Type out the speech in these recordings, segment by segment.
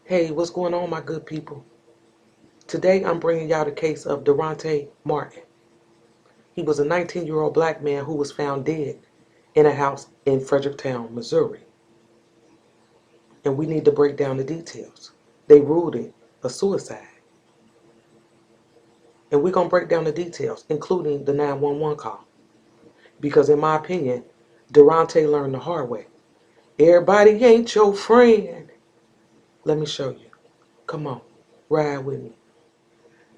Hey, what's going on, my good people? Today I'm bringing y'all the case of Doronte Martin. He was a 19-year-old black man who was found dead in a house in Fredericktown, Missouri. And we need to break down the details. They ruled it a suicide. And we're going to break down the details, including the 911 call. Because in my opinion, Deronte learned the hard way. Everybody ain't your friend. Let me show you. Come on, ride with me.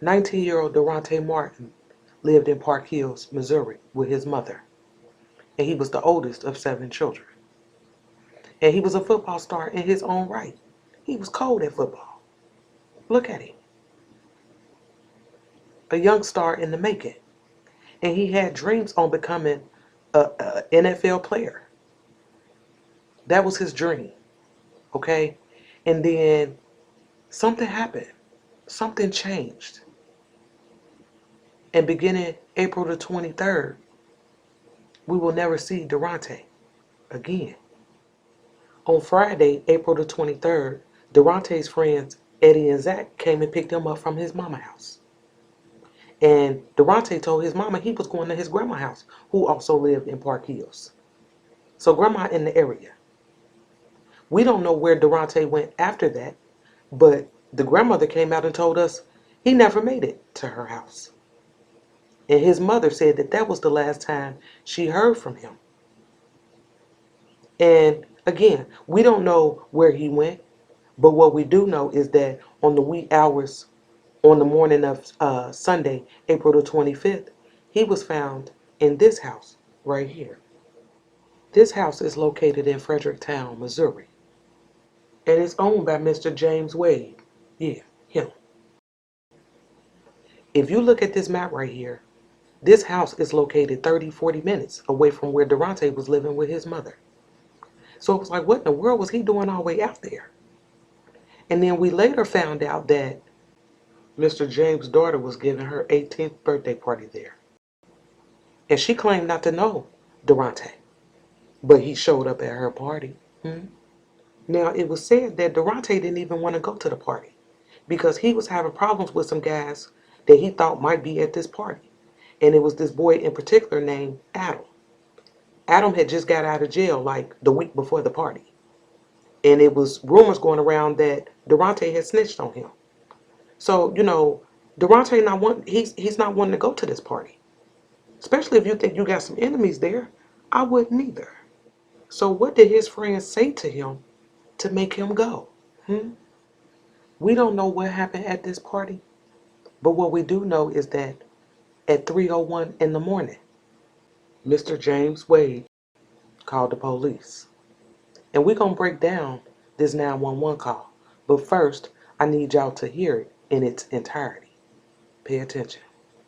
19-year-old Doronte Martin lived in Park Hills, Missouri with his mother. And he was the oldest of 7 children. And he was a football star in his own right. He was cold at football. Look at him. A young star in the making. And he had dreams on becoming a NFL player. That was his dream. Okay? And then something happened. Something changed. And beginning April the 23rd, we will never see Doronte again. On Friday, April the 23rd, Doronte's friends Eddie and Zach came and picked him up from his mama's house. And Doronte told his mama he was going to his grandma's house, who also lived in Park Hills. So grandma in the area. We don't know where Doronte went after that, but the grandmother came out and told us he never made it to her house. And his mother said that that was the last time she heard from him. And again, we don't know where he went, but what we do know is that on the wee hours on the morning of Sunday, April the 25th, he was found in this house right here. This house is located in Fredericktown, Missouri, and it's owned by Mr. James Wade. Yeah, him. If you look at this map right here, this house is located 30-40 minutes away from where Doronte was living with his mother. So it was like, what in the world was he doing all the way out there? And then we later found out that Mr. James' daughter was giving her 18th birthday party there. And she claimed not to know Doronte, but he showed up at her party. Now, it was said that Doronte didn't even want to go to the party because he was having problems with some guys that he thought might be at this party. And it was this boy in particular named Adam. Adam had just got out of jail like the week before the party. And it was rumors going around that Doronte had snitched on him. So, Doronte he's not wanting to go to this party. Especially if you think you got some enemies there. I wouldn't either. So what did his friends say to him to make him go? We don't know what happened at this party. But what we do know is that at 3:01 in the morning, Mr. James Wade called the police. And we're going to break down this 911 call. But first, I need y'all to hear it in its entirety. Pay attention.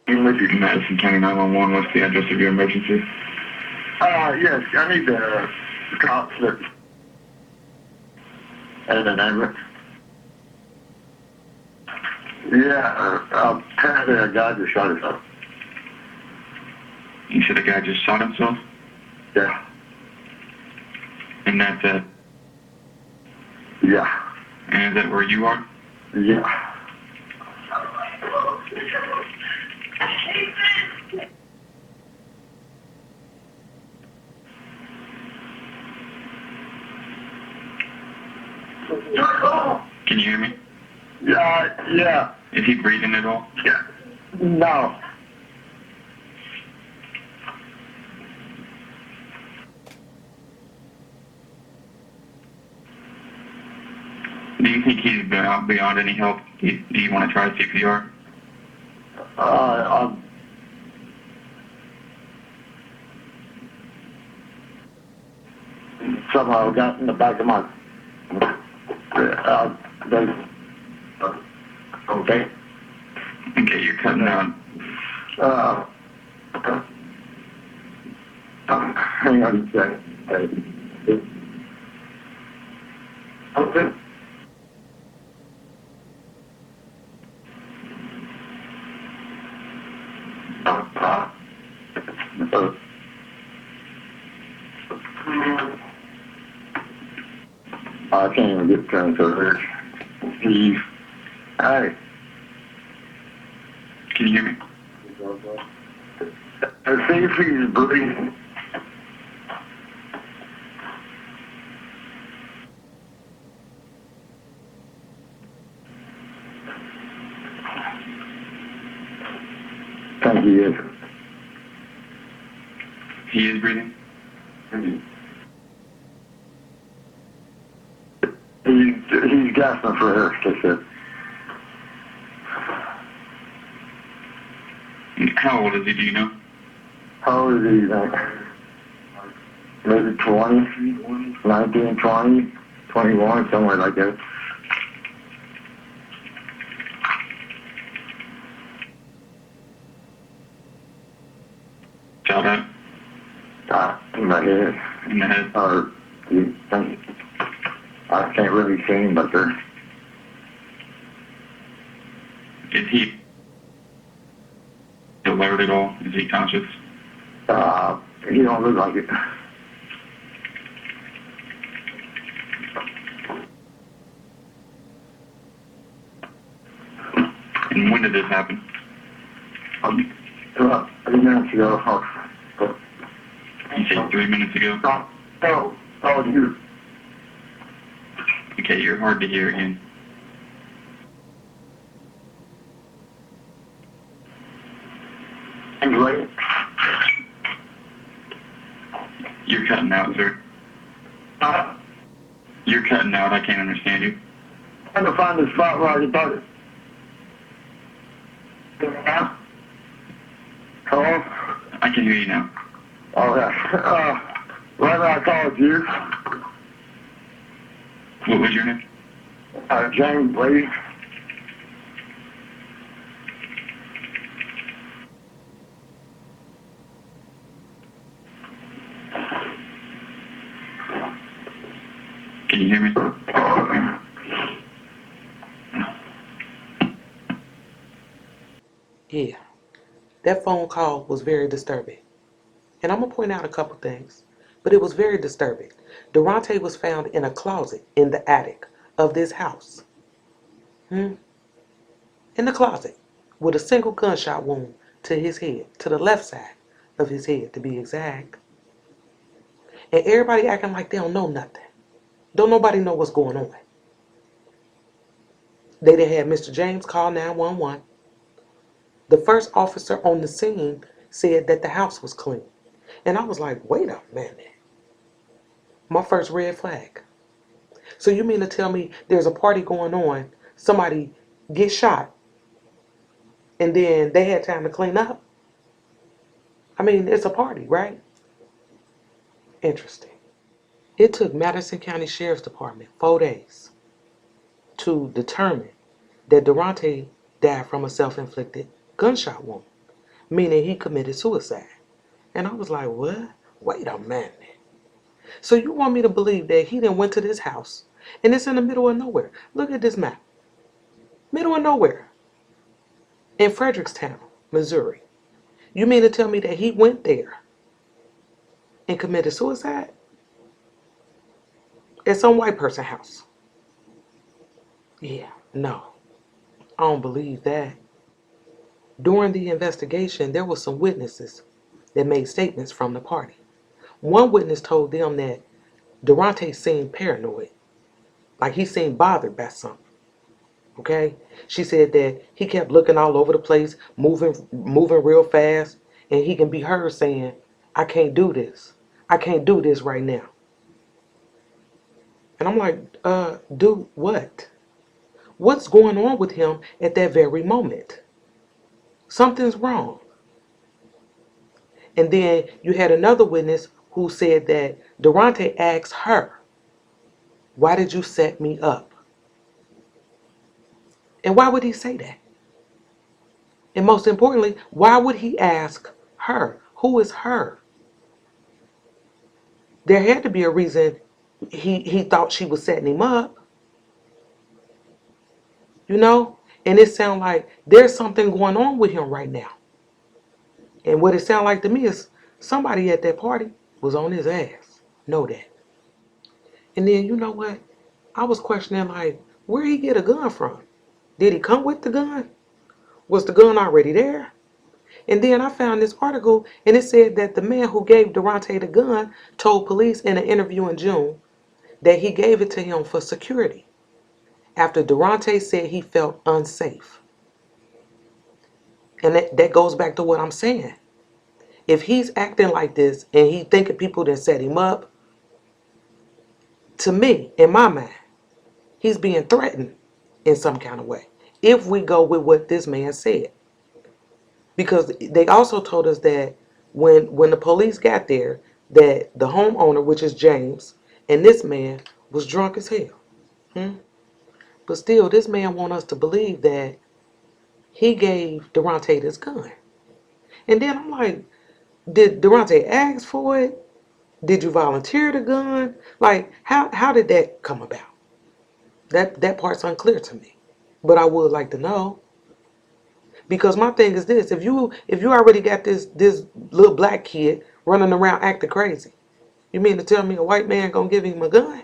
Emergency, Madison County 911. What's the address of your emergency? Yes, I need the cops that and an ambulance. Yeah, apparently a guy just shot himself. You said a guy just shot himself? Yeah. And that's it? Yeah. And is that where you are? Yeah. Can you hear me? Yeah. Is he breathing at all? Yeah. No. Do you think he's beyond any help? Do you want to try CPR? Somehow got in the back of my okay. Okay, you're cutting out. Hang on a second. Okay. I can't even get transferred. Steve. Hey. Can you hear me? See if he's breathing. Thank you. He is breathing? He's gasping for air, they said. How old is he, do you know? How old is he, you think? Maybe 20, 19, 20, 21, somewhere like that. Shot at? In my head. In the head? I can't really see him, but there. Is he alert at all? Is he conscious? He don't look like it. And when did this happen? About 3 minutes ago. You said 3 minutes ago? Oh, you. Okay, you're hard to hear again. Anyway. You're cutting out, sir. You're cutting out. I can't understand you. Trying to find the spot where I can talk. Hello? I can hear you now. Oh, yeah. Right now I called you. What was your name? James Lee. Can you hear me? Yeah, that phone call was very disturbing. And I'm going to point out a couple things, but it was very disturbing. Derontae was found in a closet in the attic of this house. In the closet, with a single gunshot wound to his head, to the left side of his head, to be exact. And everybody acting like they don't know nothing. Don't nobody know what's going on. They done had Mr. James call 911. The first officer on the scene said that the house was clean. And I was like, wait a minute. My first red flag. So you mean to tell me there's a party going on, somebody gets shot, and then they had time to clean up? I mean, it's a party, right? Interesting. It took Madison County Sheriff's Department 4 days to determine that Derontae died from a self-inflicted gunshot wound, meaning he committed suicide. And I was like, what? Wait a minute. So you want me to believe that he then went to this house, and it's in the middle of nowhere. Look at this map. Middle of nowhere. In Frederickstown, Missouri. You mean to tell me that he went there and committed suicide? At some white person's house. Yeah, no. I don't believe that. During the investigation, there were some witnesses that made statements from the party. One witness told them that Derontae seemed paranoid, like he seemed bothered by something. Okay? She said that he kept looking all over the place, moving real fast, and he can be heard saying, I can't do this. I can't do this right now. And I'm like, do what? What's going on with him at that very moment? Something's wrong. And then you had another witness who said that Derontae asked her, why did you set me up? And why would he say that? And most importantly, why would he ask her? Who is her? There had to be a reason he thought she was setting him up. You know? And it sounds like there's something going on with him right now. And what it sounds like to me is somebody at that party was on his ass. Know that. And then you know what? I was questioning like, Where he get a gun from? Did he come with the gun? Was the gun already there? And then I found this article, and it said that the man who gave Derontae the gun told police in an interview in June that he gave it to him for security after Derontae said he felt unsafe. And that goes back to what I'm saying. If he's acting like this and he thinking people that set him up, to me, in my mind, he's being threatened in some kind of way. If we go with what this man said. Because they also told us that when the police got there, that the homeowner, which is James, and this man was drunk as hell. But still, this man want us to believe that he gave Derontae this gun. And then I'm like, did Derontae ask for it? Did you volunteer the gun? Like, how did that come about? That part's unclear to me. But I would like to know. Because my thing is this, if you already got this little black kid running around acting crazy, you mean to tell me a white man gonna give him a gun?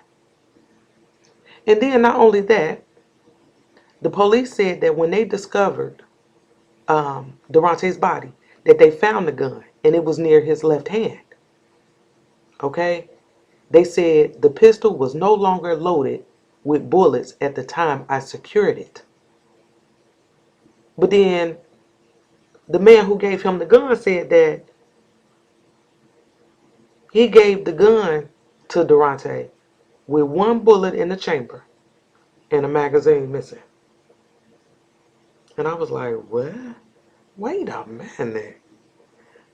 And then not only that, the police said that when they discovered Derontae's body, that they found the gun and it was near his left hand. Okay? They said the pistol was no longer loaded with bullets at the time I secured it. But then the man who gave him the gun said that he gave the gun to Derontae with one bullet in the chamber and a magazine missing. And I was like, what? Wait a minute.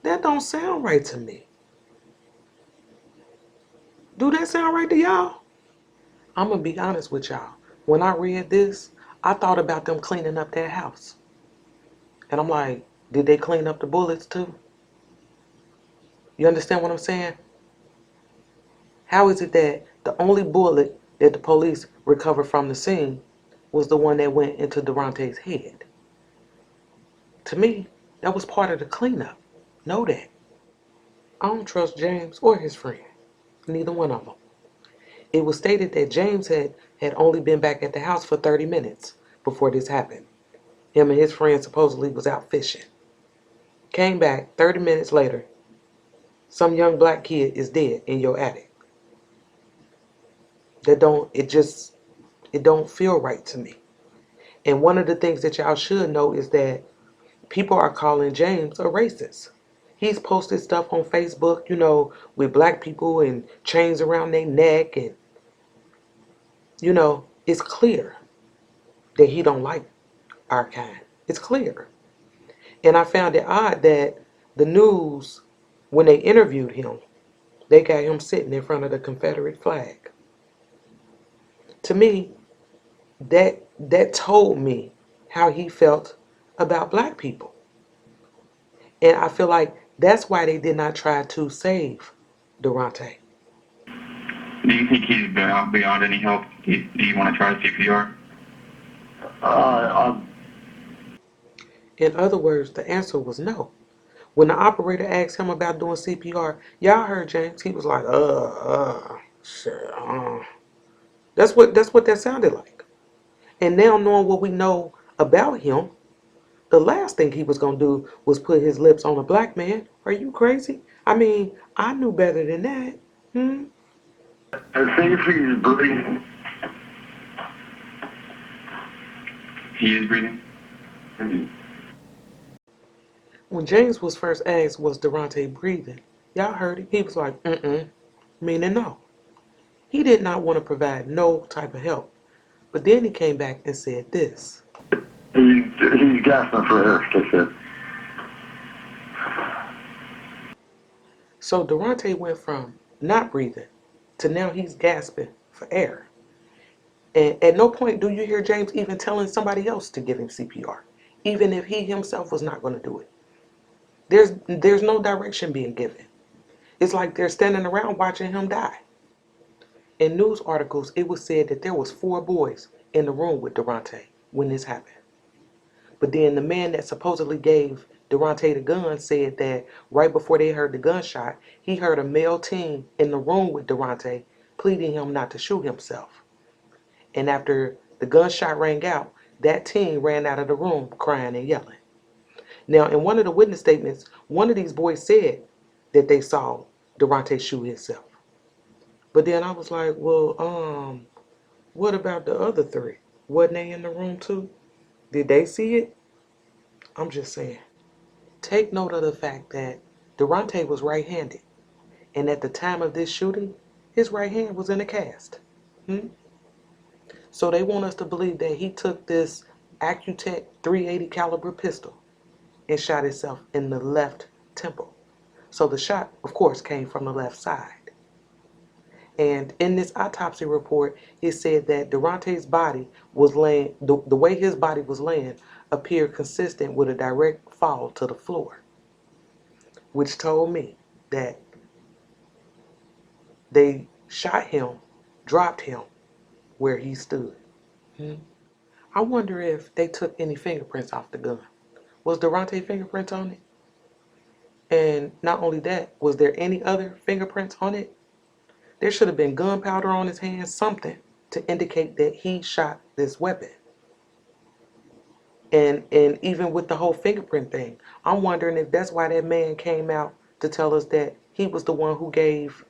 That don't sound right to me. Do that sound right to y'all? I'm going to be honest with y'all. When I read this, I thought about them cleaning up their house. And I'm like, did they clean up the bullets too? You understand what I'm saying? How is it that the only bullet that the police recovered from the scene was the one that went into Derontae's head? To me, that was part of the cleanup. Know that. I don't trust James or his friend. Neither one of them. It was stated that James had only been back at the house for 30 minutes before this happened. Him and his friend supposedly was out fishing. Came back 30 minutes later. Some young black kid is dead in your attic. It don't feel right to me. And one of the things that y'all should know is that people are calling James a racist. He's posted stuff on Facebook, with black people and chains around their neck, and it's clear that he don't like our kind. It's clear. And I found it odd that the news, when they interviewed him, they got him sitting in front of the Confederate flag. To me, that told me how he felt about black people. And I feel like that's why they did not try to save Doronte. Do you think he's beyond any help? Do you want to try CPR? In other words, the answer was no. When the operator asked him about doing CPR, y'all heard James. He was like, sure. That's what that sounded like. And now knowing what we know about him, the last thing he was going to do was put his lips on a black man. Are you crazy? I mean, I knew better than that. I think he's breathing. He is breathing? When James was first asked, was Deronte breathing? Y'all heard it. He was like, meaning no. He did not want to provide no type of help. But then he came back and said this. He's gasping for air, they said. So Deronte went from not breathing to now he's gasping for air. And at no point do you hear James even telling somebody else to give him CPR, even if he himself was not going to do it. There's no direction being given. It's like they're standing around watching him die. In news articles, it was said that there was 4 boys in the room with Deronte when this happened. But then the man that supposedly gave Deronte the gun said that right before they heard the gunshot, he heard a male teen in the room with Deronte pleading him not to shoot himself. And after the gunshot rang out, that teen ran out of the room crying and yelling. Now, in one of the witness statements, one of these boys said that they saw Derontae shoot himself. But then I was like, well, what about the other three? Wasn't they in the room too? Did they see it? I'm just saying. Take note of the fact that Derontae was right-handed. And at the time of this shooting, his right hand was in a cast. So they want us to believe that he took this Accutech 380 caliber pistol and shot himself in the left temple. So the shot, of course, came from the left side. And in this autopsy report, it said that Derontae's body was laying, the way his body was laying appeared consistent with a direct fall to the floor, which told me that they shot him, dropped him where he stood. I wonder if they took any fingerprints off the gun. Was Derontae fingerprints on it? And not only that, was there any other fingerprints on it? There should have been gunpowder on his hands, something to indicate that he shot this weapon. And even with the whole fingerprint thing, I'm wondering if that's why that man came out to tell us that he was the one who gave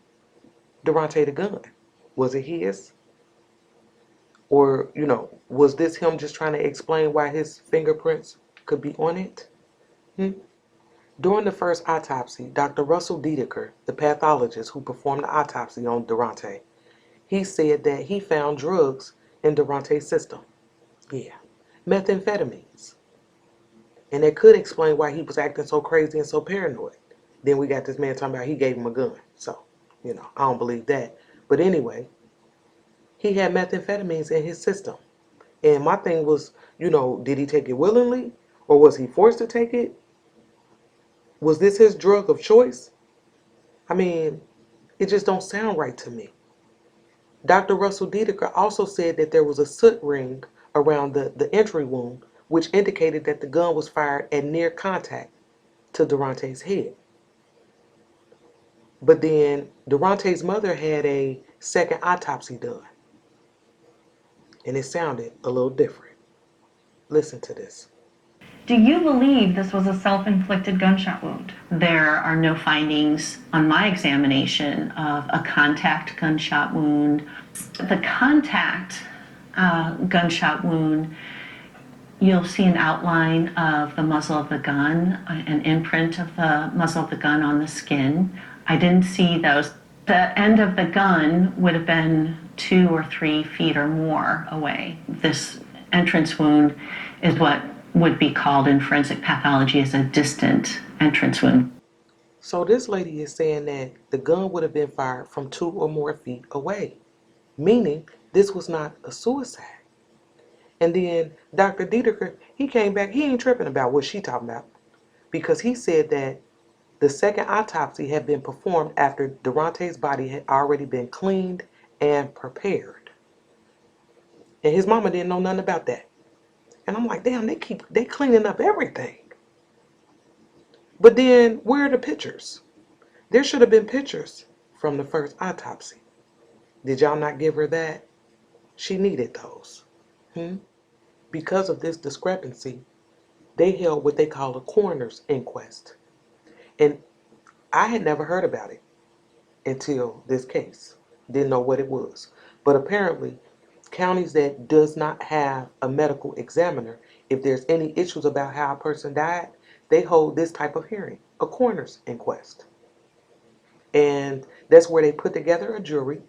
Derontae the gun. Was it his? Or, was this him just trying to explain why his fingerprints could be on it? During the first autopsy, Dr. Russell Dedeker, the pathologist who performed the autopsy on Derontae, he said that he found drugs in Derontae's system. Yeah, methamphetamines. And that could explain why he was acting so crazy and so paranoid. Then we got this man talking about he gave him a gun. So, I don't believe that. But anyway, he had methamphetamines in his system. And my thing was, did he take it willingly? Or was he forced to take it? Was this his drug of choice? I mean, it just don't sound right to me. Dr. Russell Dedeker also said that there was a soot ring around the entry wound, which indicated that the gun was fired at near contact to Derontae's head. But then Derontae's mother had a second autopsy done. And it sounded a little different. Listen to this. Do you believe this was a self-inflicted gunshot wound? There are no findings on my examination of a contact gunshot wound. The contact gunshot wound, you'll see an outline of the muzzle of the gun, an imprint of the muzzle of the gun on the skin. I didn't see those. The end of the gun would have been 2 or 3 feet or more away. This entrance wound is what would be called in forensic pathology as a distant entrance wound. So this lady is saying that the gun would have been fired from 2 or more feet away, meaning this was not a suicide. And then Dr. Dedeker, he came back, he ain't tripping about what she talking about, because he said that the second autopsy had been performed after Derontae's body had already been cleaned and prepared. And his mama didn't know nothing about that. And I'm like, damn, they cleaning up everything. But then where are the pictures? There should have been pictures from the first autopsy. Did y'all not give her that? She needed those. Because of this discrepancy, they held what they call a coroner's inquest. And I had never heard about it until this case. Didn't know what it was. But apparently, counties that does not have a medical examiner, if there's any issues about how a person died, they hold this type of hearing, a coroner's inquest. And that's where they put together a jury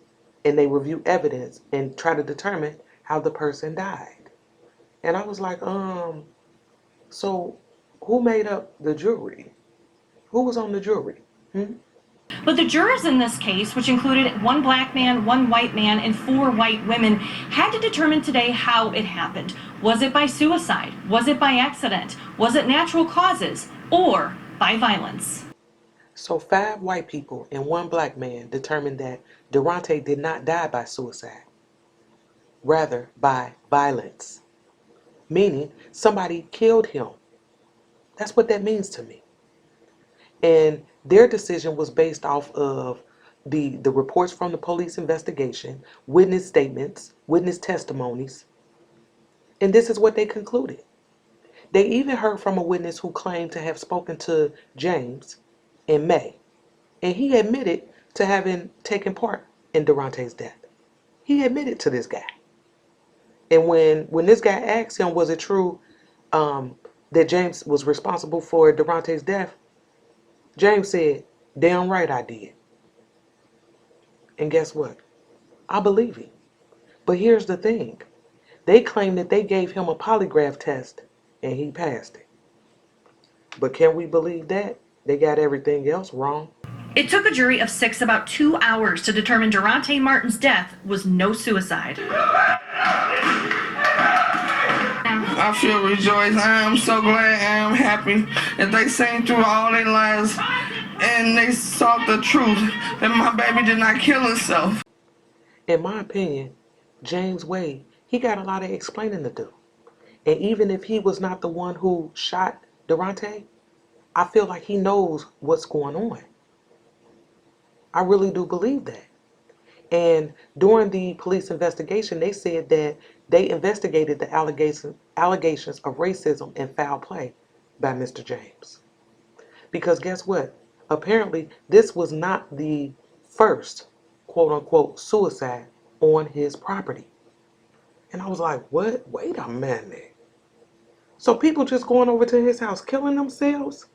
and they review evidence and try to determine how the person died. And I was like, so who made up the jury? Who was on the jury? But the jurors in this case, which included 1 black man, 1 white man, and 4 white women, had to determine today how it happened. Was it by suicide? Was it by accident? Was it natural causes? Or by violence? So 5 white people and 1 black man determined that Derontae did not die by suicide, rather by violence, meaning somebody killed him. That's what that means to me. And their decision was based off of the reports from the police investigation, witness statements, witness testimonies, And this is what they concluded. They even heard from a witness who claimed to have spoken to James in May, and he admitted to having taken part in Doronte's death. He admitted to this guy. And when this guy asked him, was it true that James was responsible for Doronte's death, James said, damn right I did. And guess what? I believe him. But here's the thing. They claim that they gave him a polygraph test and he passed it. But can we believe that? They got everything else wrong. It took a jury of 6 about 2 hours to determine Doronte Martin's death was no suicide. I feel rejoiced. I am so glad. I am happy that they seen through all their lies and they saw the truth that my baby did not kill himself. In my opinion, James Wade, he got a lot of explaining to do. And even if he was not the one who shot Doronte, I feel like he knows what's going on. I really do believe that. And during the police investigation, they said that they investigated the allegations of racism and foul play by Mr. James. Because guess what? Apparently, this was not the first, quote unquote, suicide on his property. And I was like, what? Wait a minute. So people just going over to his house killing themselves?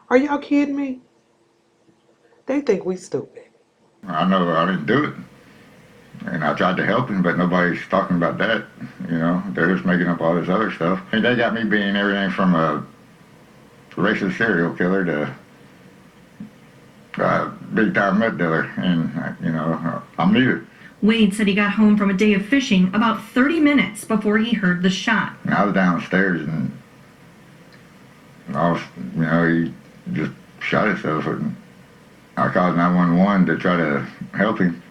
Are y'all kidding me? They think we stupid. I know I didn't do it. And I tried to help him, but nobody's talking about that. You know, they're just making up all this other stuff. And they got me being everything from a racist serial killer to a big-time meth dealer. And, you know, I'm neither. Wade said he got home from a day of fishing about 30 minutes before he heard the shot. And I was downstairs and I was, you know, he just shot himself. And I called 911 to try to help him.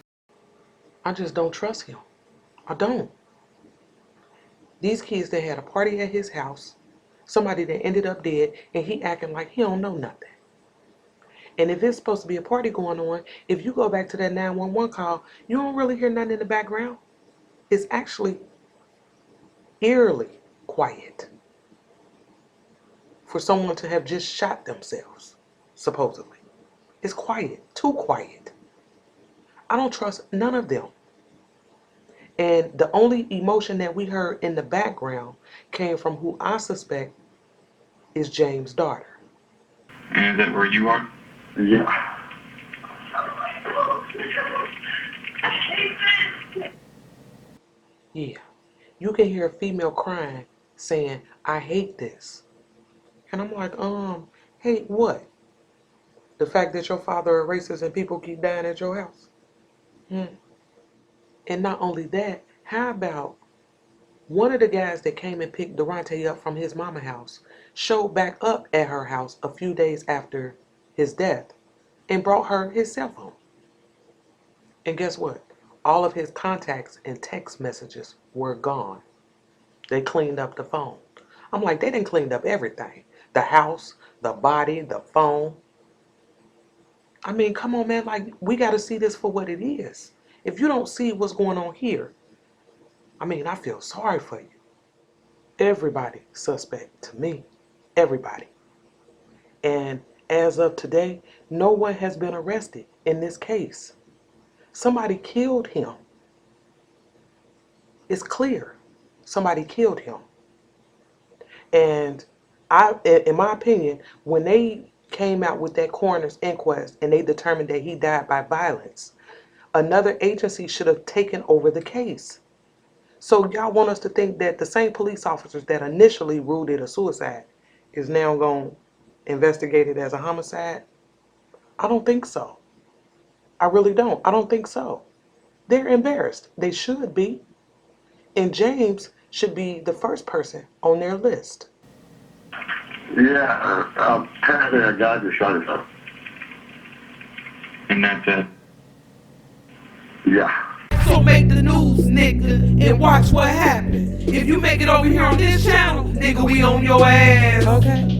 I just don't trust him. I don't. These kids that had a party at his house, somebody that ended up dead, and he acting like he don't know nothing. And if it's supposed to be a party going on, if you go back to that 911 call, you don't really hear nothing in the background. It's actually eerily quiet for someone to have just shot themselves, supposedly. It's quiet, too quiet. I don't trust none of them. And the only emotion that we heard in the background came from who I suspect is James' daughter. And is that where you are? Yeah. Yeah, you can hear a female crying saying, I hate this. And I'm like, hate what? The fact that your father is racist and people keep dying at your house? And not only that, how about one of the guys that came and picked Deronte up from his mama's house showed back up at her house a few days after his death and brought her his cell phone. And guess what? All of his contacts and text messages were gone. They cleaned up the phone. I'm like, they didn't clean up everything. The house, the body, the phone. I mean, come on, man, like, we got to see this for what it is. If you don't see what's going on here, I mean, I feel sorry for you. Everybody suspect to me. Everybody. And as of today, no one has been arrested in this case. Somebody killed him. It's clear. Somebody killed him. And in my opinion, when they came out with that coroner's inquest and they determined that he died by violence, another agency should have taken over the case. So y'all want us to think that the same police officers that initially ruled it a suicide is now going to investigate it as a homicide? I don't think so. I really don't. I don't think so. They're embarrassed. They should be. And James should be the first person on their list. Yeah, apparently a guy just shot himself. And that's it. Yeah. So make the news, nigga, and watch what happens. If you make it over here on this channel, nigga, we on your ass. Okay.